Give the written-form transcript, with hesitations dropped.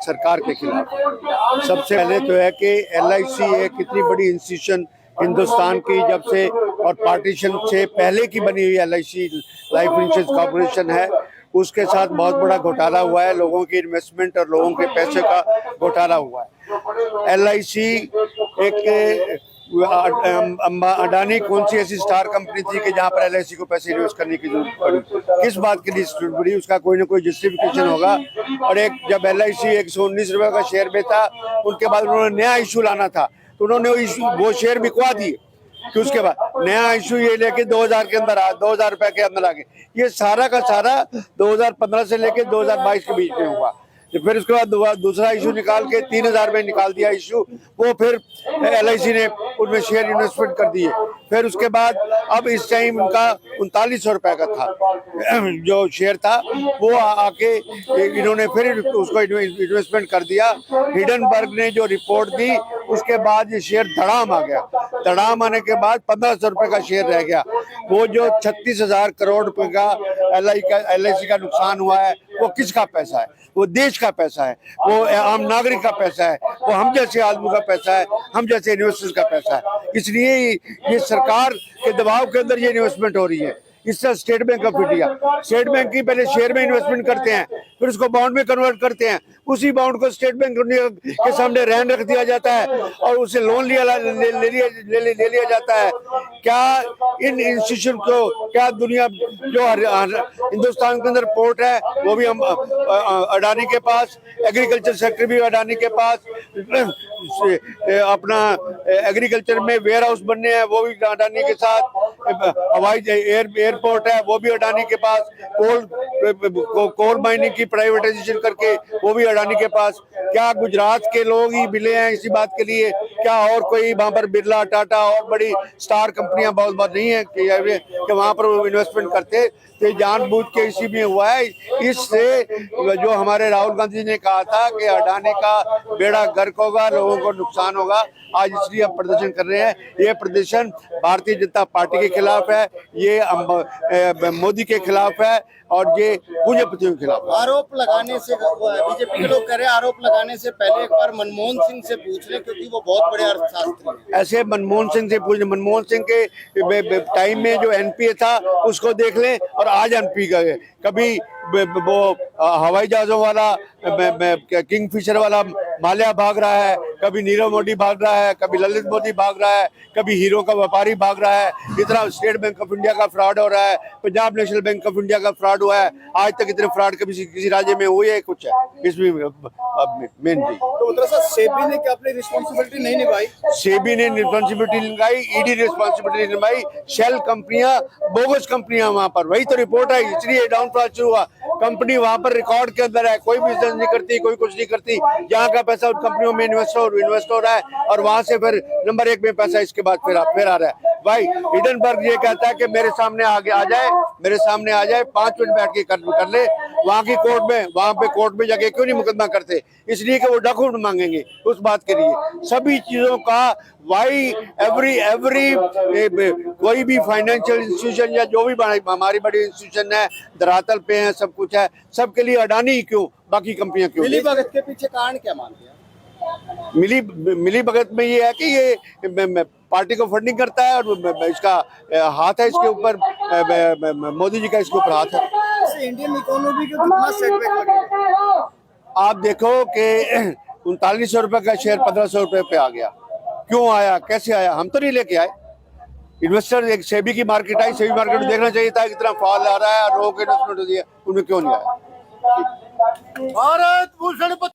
सरकार के खिलाफ। सबसे पहले तो है कि LIC एक इतनी बड़ी इंस्टीट्यूशन हिंदुस्तान की जब से और पार्टीशन से पहले की बनी हुई LIC लाइफ इंश्योरेंस कॉर्पोरेशन है, उसके साथ बहुत बड़ा घोटाला हुआ है। लोगों की इन्वेस्टमेंट और लोगों के पैसे का घोटाला हुआ है। LIC एक अडानी कौन सी ऐसी स्टार कंपनी थी कि जहां पर LIC को पैसे इन्वेस्ट करने की जरूरत पड़ी? किस बात के लिए जरूरत पड़ी? उसका कोई ना कोई जस्टिफिकेशन होगा। और एक जब LIC 119 रुपए का शेयर बेचा, उनके बाद उन्होंने नया इशू लाना था तो उन्होंने वो शेयर बिकवा दिए कि उसके बाद नया इशू ये लेके 2000 के अंदर आ 2000 रुपए के अंदर आ गए। ये सारा का सारा 2015 से लेके 2022 के बीच में हुआ। फिर उसके बाद दूसरा इशू निकाल के 3000 में निकाल दिया इशू, वो फिर LIC ने उनमें शेयर इन्वेस्टमेंट कर दिए। फिर उसके बाद अब इस टाइम उनका 3900 रुपए का था जो शेयर था, वो आके इन्होंने फिर उसको इन्वेस्टमेंट कर दिया। हिडनबर्ग ने जो रिपोर्ट दी उसके बाद ये शेयर धड़ाम आ गया। धड़ाम आने के बाद 1500 रुपए का शेयर रह गया। वो जो 36,000 करोड़ रुपए का LIC का नुकसान हुआ है, वो किसका पैसा है? वो देश का पैसा है, वो आम नागरिक का पैसा है, वो हम जैसे आदमी का पैसा है, हम जैसे इन्वेस्टर्स का पैसा है। इसलिए ये सरकार के दबाव के अंदर ये इन्वेस्टमेंट हो रही है। इससे state bank of India, state bank की पहले शेयर में इन्वेस्टमेंट करते हैं, फिर उसको बाउंड में कन्वर्ट करते हैं। उसी बाउंड को स्टेट बैंक के सामने रहन रख दिया जाता है और उसे लोन ले लिया जाता है। क्या इन इंस्टीट्यूशन को, क्या दुनिया जो हिंदुस्तान के अंदर पोर्ट है वो भी हम अडानी के पास, एग्रीकल्चर सेक्टर भी अडानी के पास, अपना एग्रीकल्चर में वेयर हाउस बनने हैं वो भी अडानी के साथ, हवाई एयरपोर्ट है वो भी अडानी के पास, कोल माइनिंग की प्राइवेटाइजेशन करके वो भी अडानी के पास। क्या गुजरात के लोग ही मिले हैं इसी बात के लिए? क्या और कोई वहां पर बिरला, टाटा और बड़ी स्टार कंपनियां बहुत बात नहीं है कि वहां पर वो इन्वेस्टमेंट करते? तो जानबूझ के इसी में हुआ है। इससे जो हमारे राहुल गांधी ने कहा था कि अडानी का बेड़ा गर्क होगा, लोगों को नुकसान होगा, आज इसलिए हम प्रदर्शन कर रहे हैं। ये प्रदर्शन भारतीय जनता पार्टी के खिलाफ है, ये मोदी के खिलाफ है और ये पूंजीपतियों के खिलाफ। आरोप लगाने से बीजेपी के लोग कह रहे हैं, आरोप लगाने से पहले एक बार मनमोहन सिंह से पूछ लें क्योंकि वो बहुत बड़े अर्थशास्त्री हैं। ऐसे मनमोहन सिंह से पूछ, मनमोहन सिंह के टाइम में जो NPA था उसको देख लें और आज NP का है। कभी वो हवाई जहाजों वाला किंगफिशर वाला माल्या भाग रहा है, कभी नीरव मोदी भाग रहा है, कभी ललित मोदी भाग रहा है, कभी हीरो का व्यापारी भाग रहा है। इतना स्टेट बैंक ऑफ इंडिया का फ्रॉड हो रहा है, Punjab national bank of India का फ्रॉड हुआ है। आज तक इतने फ्रॉड कभी किसी राज्य में हुए है? कुछ है इसमें मेन भी। तो दरअसल सेबी ने क्या अपनी रिस्पॉन्सिबिलिटी नहीं निभाई? सेबी ने रिस्पॉन्सिबिलिटी निभाई, ED रिस्पॉन्सिबिलिटी निभाई। शेल कंपनियां, बोगस कंपनियां वहां पर, वही तो रिपोर्ट है, इसलिए डाउनफॉल शुरू हुआ। कंपनी वहां पर रिकॉर्ड के अंदर है, कोई बिजनेस नहीं करती, कोई कुछ नहीं करती। यहाँ का पैसा उन कंपनियों में इन्वेस्ट हो रहा है और वहां से फिर नंबर 1 में पैसा इसके बाद फिर आ रहा है। भाई हिडनबर्ग ये कहता है कि मेरे सामने आगे आ जाए, मेरे सामने आ जाए, 5 मिनट बैठ के कर ले। वहां की कोर्ट में, वहां पे कोर्ट में जाके क्यों नहीं मुकदमा करते? इसलिए कि वो डॉक्यूमेंट मांगेंगे उस बात के लिए। सभी चीजों का वाई एवरी कोई भी फाइनेंशियल इंस्टीट्यूशन या जो भी हमारी बड़ी इंस्टीट्यूशन है, धरातल पे है, सब कुछ है, सबके लिए अडानी क्यों, बाकी कंपनियां क्यों? मिली भगत के पीछे कारण क्या मानते हैं? मिली भगत में ये है कि ये पार्टी को फंडिंग करता है और इसका हाथ है इसके ऊपर, मोदी जी का इसके ऊपर हाथ है। इंडियन इकोनॉमी को कितना सेटबैक लगेगा? आप देखो कि 3900 रुपए का शेयर 1500 रुपए पे आ गया। क्यों आया, कैसे आया? हम तो नहीं लेके आए, इन्वेस्टर, एक सेबी की मार्केट आई, सेबी मार्केट में देखना चाहिए था कितना फॉल आ रहा है, लोगों को इन्वेस्टमेंट हो रही है, उनमें क्यों नहीं आया? भारत भूषण